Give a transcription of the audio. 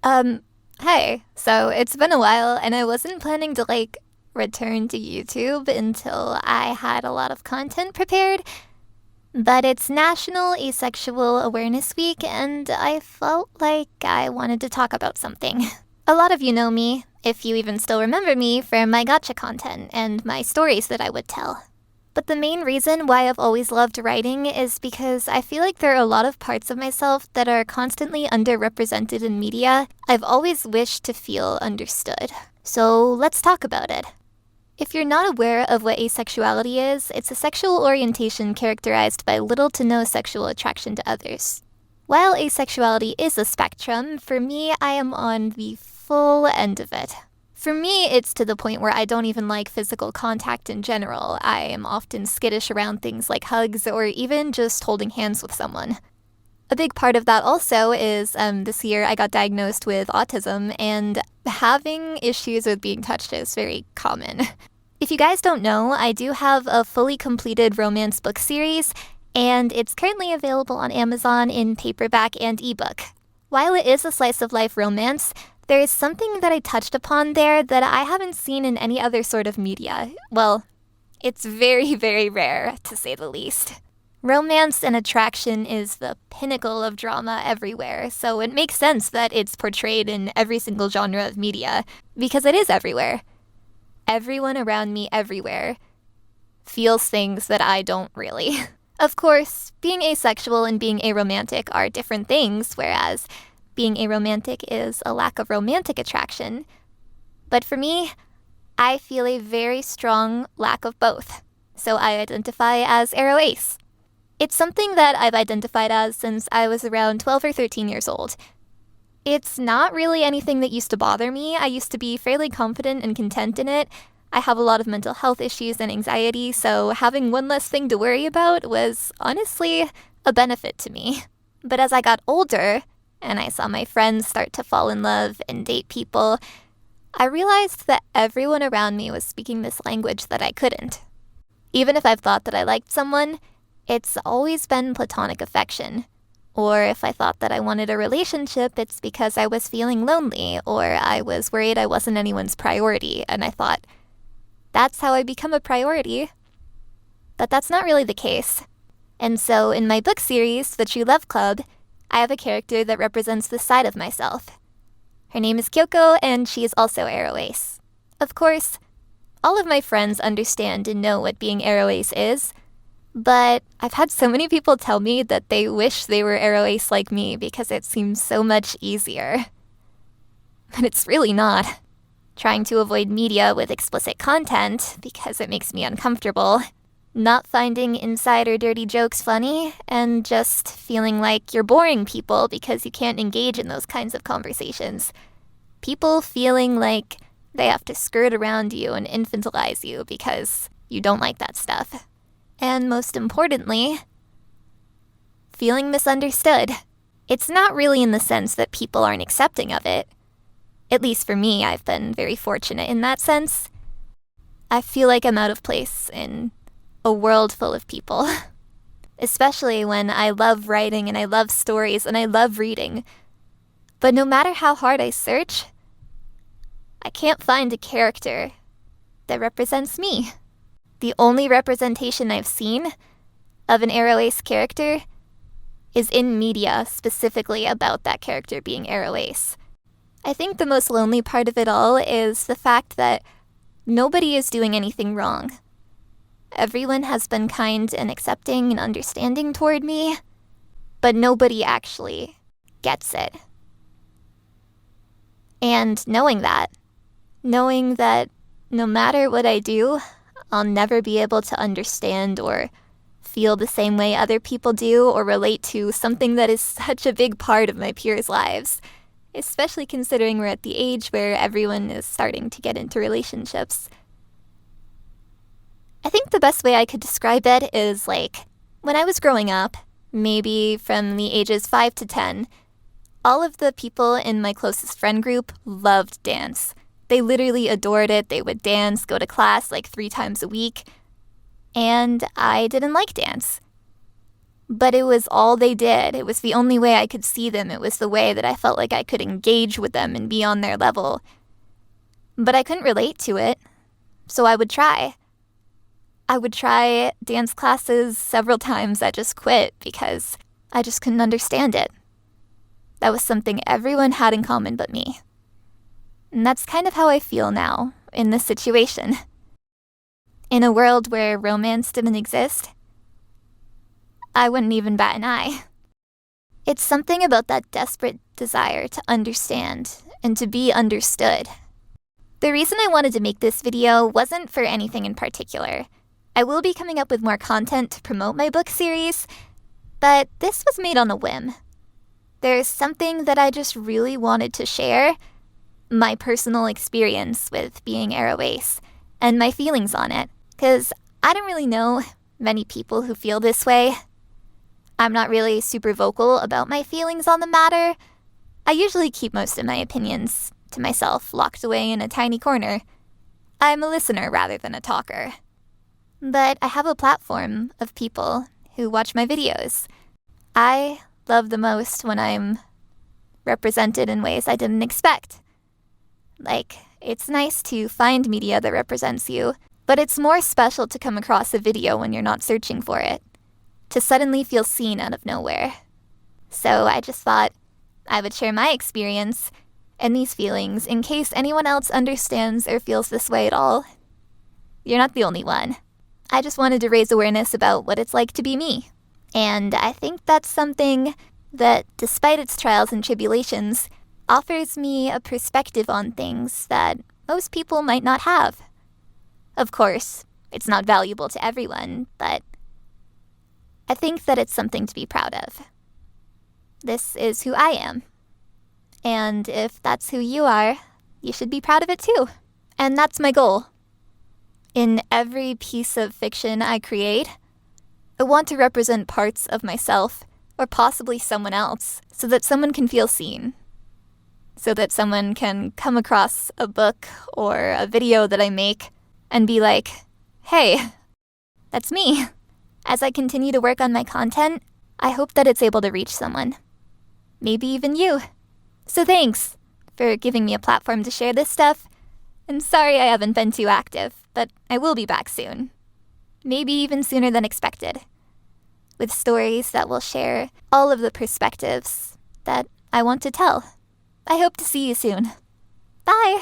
Um, Hey, so it's been a while and I wasn't planning to return to YouTube until I had a lot of content prepared, but it's National Asexual Awareness Week and I felt like I wanted to talk about something. A lot of you know me, if you even still remember me, for my gotcha content and my stories that I would tell. But the main reason why I've always loved writing is because I feel like there are a lot of parts of myself that are constantly underrepresented in media. I've always wished to feel understood. So let's talk about it. If you're not aware of what asexuality is, it's a sexual orientation characterized by little to no sexual attraction to others. While asexuality is a spectrum, for me, I am on the full end of it. For me, it's to the point where I don't even like physical contact in general. I am often skittish around things like hugs or even just holding hands with someone. A big part of that also is this year I got diagnosed with autism, and having issues with being touched is very common. If you guys don't know, I do have a fully completed romance book series, and it's currently available on Amazon in paperback and ebook. While it is a slice of life romance, there is something that I touched upon there that I haven't seen in any other sort of media. Well, it's very, very rare, to say the least. Romance and attraction is the pinnacle of drama everywhere, so it makes sense that it's portrayed in every single genre of media, because it is everywhere. Everyone around me everywhere feels things that I don't really. Of course, being asexual and being aromantic are different things, whereas being aromantic is a lack of romantic attraction. But for me, I feel a very strong lack of both. So I identify as Aroace. It's something that I've identified as since I was around 12 or 13 years old. It's not really anything that used to bother me. I used to be fairly confident and content in it. I have a lot of mental health issues and anxiety, so having one less thing to worry about was honestly a benefit to me. But as I got older, and I saw my friends start to fall in love and date people, I realized that everyone around me was speaking this language that I couldn't. Even if I've thought that I liked someone, it's always been platonic affection. Or if I thought that I wanted a relationship, it's because I was feeling lonely, or I was worried I wasn't anyone's priority, and I thought, that's how I become a priority. But that's not really the case. And so in my book series, The True Love Club, I have a character that represents this side of myself. Her name is Kyoko, and she is also Aroace. Of course, all of my friends understand and know what being Aroace is, but I've had so many people tell me that they wish they were Aroace like me because it seems so much easier. But it's really not. Trying to avoid media with explicit content because it makes me uncomfortable, not finding inside or dirty jokes funny, and just feeling like you're boring people because you can't engage in those kinds of conversations. People feeling like they have to skirt around you and infantilize you because you don't like that stuff. And most importantly, feeling misunderstood. It's not really in the sense that people aren't accepting of it. At least for me, I've been very fortunate in that sense. I feel like I'm out of place in a world full of people. Especially when I love writing and I love stories and I love reading. But no matter how hard I search, I can't find a character that represents me. The only representation I've seen of an Aroace character is in media specifically about that character being Aroace. I think the most lonely part of it all is the fact that nobody is doing anything wrong. Everyone has been kind and accepting and understanding toward me, but nobody actually gets it. And knowing that no matter what I do, I'll never be able to understand or feel the same way other people do or relate to something that is such a big part of my peers' lives, especially considering we're at the age where everyone is starting to get into relationships. I think the best way I could describe it is when I was growing up, maybe from the ages 5 to 10, all of the people in my closest friend group loved dance. They literally adored it. They would dance, go to class 3 times a week. And I didn't like dance. But it was all they did. It was the only way I could see them. It was the way that I felt like I could engage with them and be on their level. But I couldn't relate to it, so I would try. I would try dance classes several times. I just quit because I just couldn't understand it. That was something everyone had in common but me. And that's kind of how I feel now in this situation. In a world where romance didn't exist, I wouldn't even bat an eye. It's something about that desperate desire to understand and to be understood. The reason I wanted to make this video wasn't for anything in particular. I will be coming up with more content to promote my book series, but this was made on a whim. There's something that I just really wanted to share, my personal experience with being Aroace, and my feelings on it, because I don't really know many people who feel this way. I'm not really super vocal about my feelings on the matter. I usually keep most of my opinions to myself, locked away in a tiny corner. I'm a listener rather than a talker. But I have a platform of people who watch my videos. I love the most when I'm represented in ways I didn't expect. Like, it's nice to find media that represents you, but it's more special to come across a video when you're not searching for it, to suddenly feel seen out of nowhere. So I just thought I would share my experience and these feelings in case anyone else understands or feels this way at all. You're not the only one. I just wanted to raise awareness about what it's like to be me. And I think that's something that, despite its trials and tribulations, offers me a perspective on things that most people might not have. Of course, it's not valuable to everyone, but I think that it's something to be proud of. This is who I am. And if that's who you are, you should be proud of it too. And that's my goal. In every piece of fiction I create, I want to represent parts of myself, or possibly someone else, so that someone can feel seen. So that someone can come across a book or a video that I make and be like, hey, that's me. As I continue to work on my content, I hope that it's able to reach someone. Maybe even you. So thanks for giving me a platform to share this stuff. And sorry I haven't been too active, but I will be back soon. Maybe even sooner than expected. With stories that will share all of the perspectives that I want to tell. I hope to see you soon. Bye!